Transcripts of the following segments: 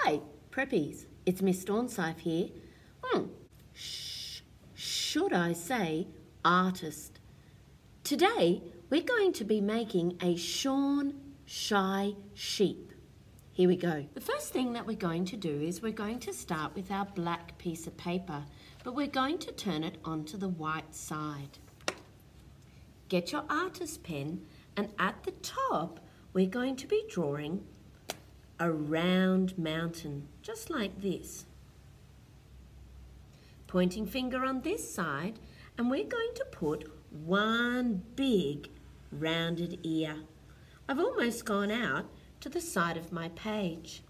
Hi, preppies. It's Miss Dawnsife here. Should I say artist? Today we're going to be making a shorn, shy sheep. Here we go. The first thing that we're going to do is we're going to start with our black piece of paper, but we're going to turn it onto the white side. Get your artist pen, and at the top we're going to be drawing a round mountain, just like this. Pointing finger on this side, and we're going to put one big rounded ear. I've almost gone out to the side of my page.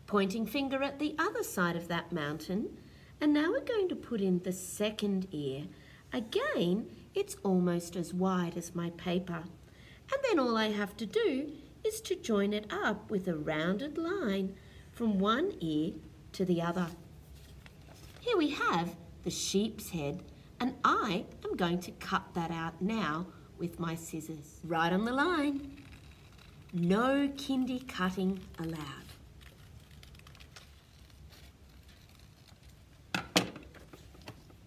Pointing finger at the other side of that mountain, and now we're going to put in the second ear. Again, it's almost as wide as my paper. And then all I have to do is to join it up with a rounded line from one ear to the other. Here we have the sheep's head, and I am going to cut that out now with my scissors. Right on the line. No kindy cutting allowed.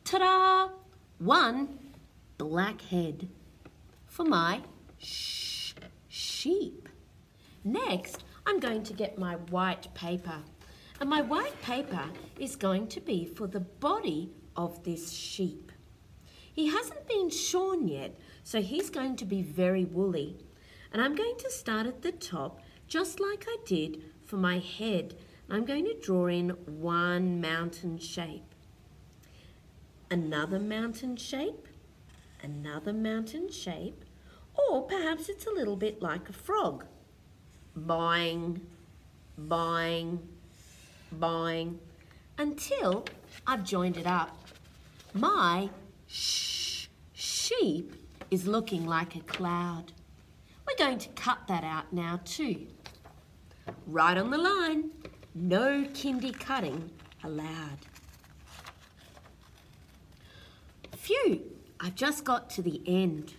Ta-da! One black head for my sheep. Next, I'm going to get my white paper, and my white paper is going to be for the body of this sheep. He hasn't been shorn yet, so he's going to be very woolly. And I'm going to start at the top, just like I did for my head. I'm going to draw in one mountain shape, another mountain shape, another mountain shape, or perhaps it's a little bit like a frog. Boing, boing, boing, until I've joined it up. My sheep is looking like a cloud. We're going to cut that out now too. Right on the line, no kindy cutting allowed. Phew, I've just got to the end.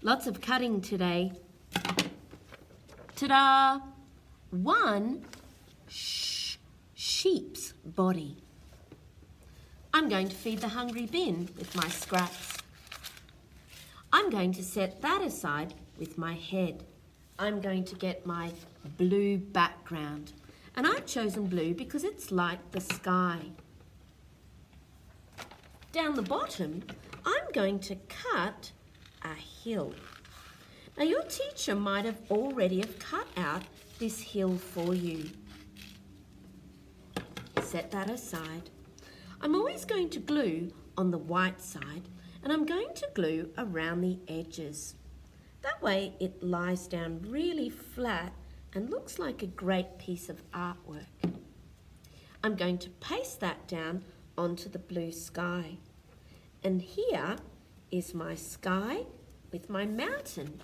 Lots of cutting today. Ta-da! One sheep's body. I'm going to feed the hungry bin with my scraps. I'm going to set that aside with my head. I'm going to get my blue background, and I've chosen blue because it's like the sky. Down the bottom, I'm going to cut a hill. Now your teacher might have already cut out this hill for you. Set that aside. I'm always going to glue on the white side, and I'm going to glue around the edges. That way it lies down really flat and looks like a great piece of artwork. I'm going to paste that down onto the blue sky. And here is my sky with my mountain,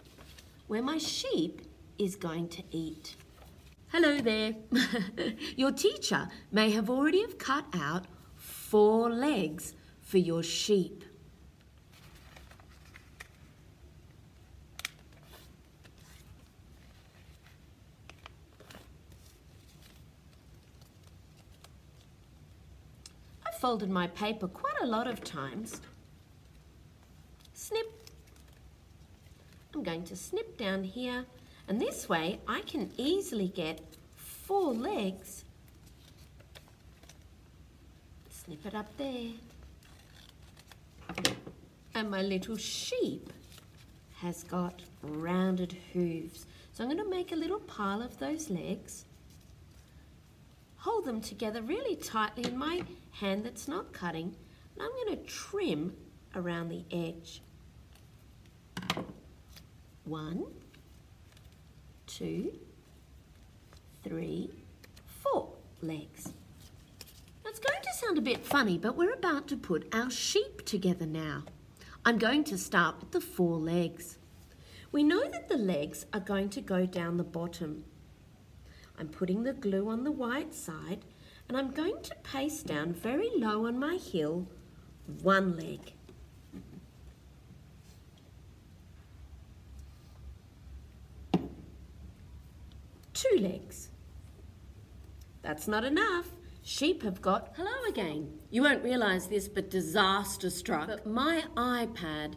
where my sheep is going to eat. Hello there. Your teacher may have already cut out 4 legs for your sheep. I've folded my paper quite a lot of times. Snip. I'm going to snip down here, and this way I can easily get 4 legs. Snip it up there. And my little sheep has got rounded hooves. So I'm going to make a little pile of those legs. Hold them together really tightly in my hand that's not cutting, and I'm going to trim around the edge. 1, 2, 3, 4 legs. Now it's going to sound a bit funny, but we're about to put our sheep together now. I'm going to start with the 4 legs. We know that the legs are going to go down the bottom. I'm putting the glue on the white side, and I'm going to paste down very low on my hill 1 leg. 2 legs. That's not enough. Sheep have got, hello again. You won't realise this, but disaster struck. But my iPad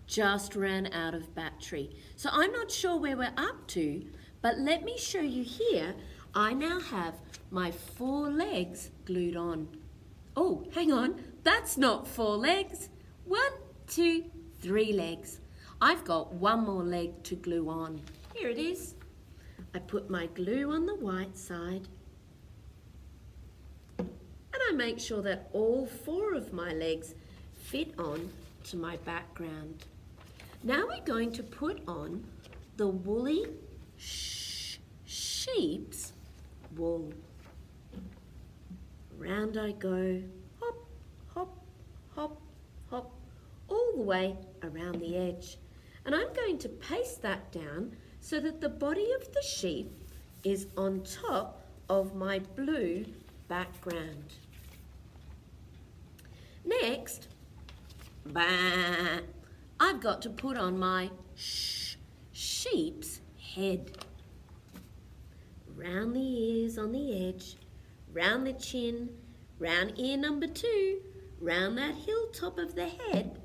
just ran out of battery. So I'm not sure where we're up to, but let me show you here. I now have my 4 legs glued on. Oh, hang on, that's not 4 legs. 1, 2, 3 legs. I've got 1 more leg to glue on. Here it is. I put my glue on the white side and I make sure that all 4 of my legs fit on to my background. Now we're going to put on the woolly sheep's wool. Round I go, hop, hop, hop, hop, all the way around the edge. And I'm going to paste that down so that the body of the sheep is on top of my blue background. Next, I've got to put on my sheep's head. Round the ears on the edge, round the chin, round ear number 2, round that hilltop of the head,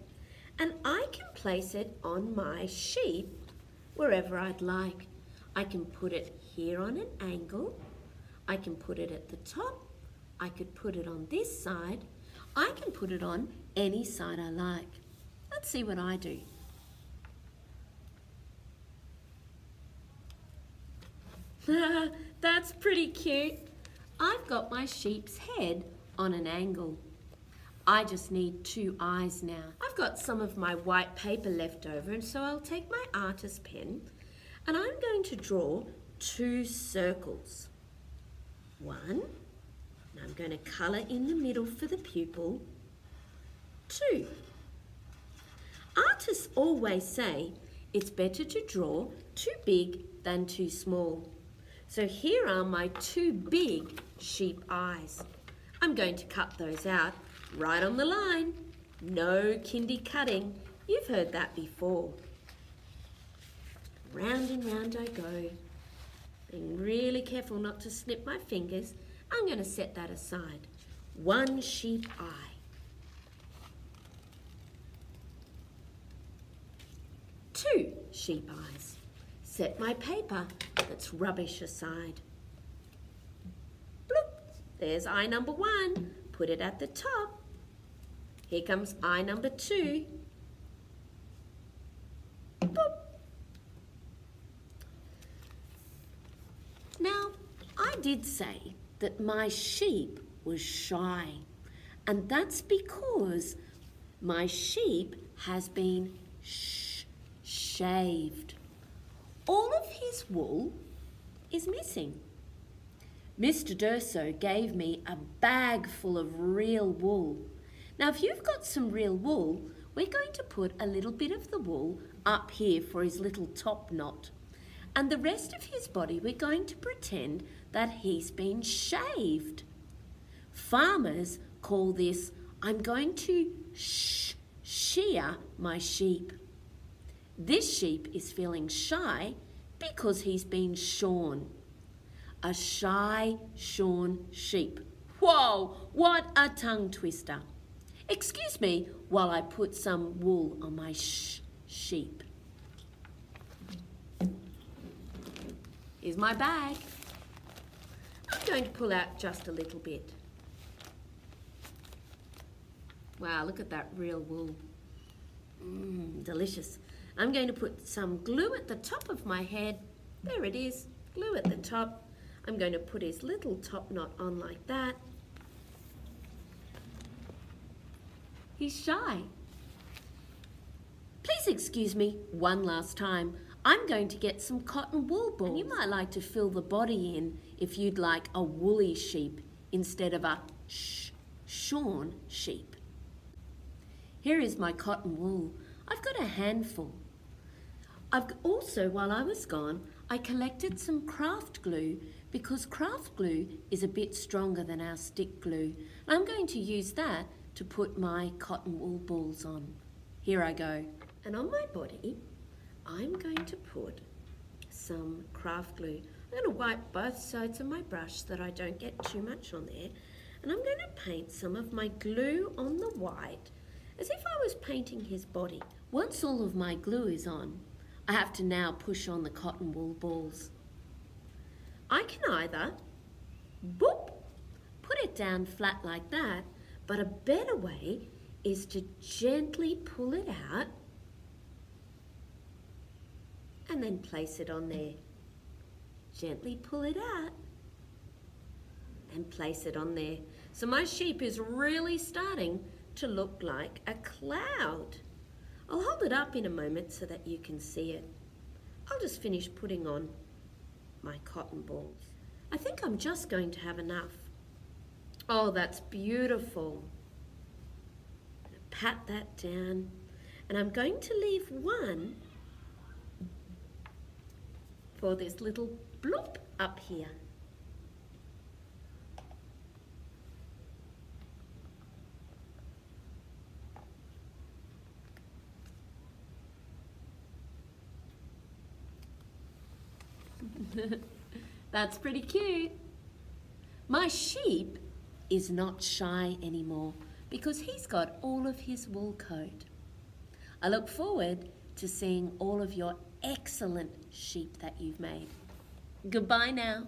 and I can place it on my sheep wherever I'd like. I can put it here on an angle, I can put it at the top, I could put it on this side, I can put it on any side I like. Let's see what I do. That's pretty cute. I've got my sheep's head on an angle. I just need 2 eyes now. I've got some of my white paper left over, and so I'll take my artist pen and I'm going to draw 2 circles. 1, and I'm going to colour in the middle for the pupil. 2. Artists always say it's better to draw too big than too small. So here are my 2 big sheep eyes. I'm going to cut those out right on the line. No kindy cutting. You've heard that before. Round and round I go. Being really careful not to snip my fingers. I'm going to set that aside. 1 sheep eye. 2 sheep eyes. Set my paper that's rubbish aside. Bloop. There's eye number 1. Put it at the top. Here comes eye number 2. Boop. Now, I did say that my sheep was shy, and that's because my sheep has been shaved. All of his wool is missing. Mr. Durso gave me a bag full of real wool. Now, if you've got some real wool, we're going to put a little bit of the wool up here for his little top knot. And the rest of his body, we're going to pretend that he's been shaved. Farmers call this, I'm going to shear my sheep. This sheep is feeling shy because he's been shorn. A shy, shorn sheep. Whoa, what a tongue twister. Excuse me while I put some wool on my sheep. Here's my bag. I'm going to pull out just a little bit. Wow, look at that real wool. Delicious. I'm going to put some glue at the top of my head. There it is, glue at the top. I'm going to put his little top knot on like that. He's shy. Please excuse me one last time. I'm going to get some cotton wool balls. And you might like to fill the body in if you'd like a woolly sheep instead of a shorn sheep. Here is my cotton wool. I've got a handful. I've also, while I was gone, I collected some craft glue because craft glue is a bit stronger than our stick glue. And I'm going to use that to put my cotton wool balls on. Here I go. And on my body, I'm going to put some craft glue. I'm going to wipe both sides of my brush so that I don't get too much on there. And I'm going to paint some of my glue on the white as if I was painting his body. Once all of my glue is on, I have to now push on the cotton wool balls. I can either, boop, put it down flat like that, but a better way is to gently pull it out and then place it on there. Gently pull it out and place it on there. So my sheep is really starting to look like a cloud. I'll hold it up in a moment so that you can see it. I'll just finish putting on my cotton balls. I think I'm just going to have enough. Oh, that's beautiful. I'm going to pat that down, and I'm going to leave one for this little bloop up here. That's pretty cute. My sheep is not shy anymore because he's got all of his wool coat. I look forward to seeing all of your excellent sheep that you've made. Goodbye now.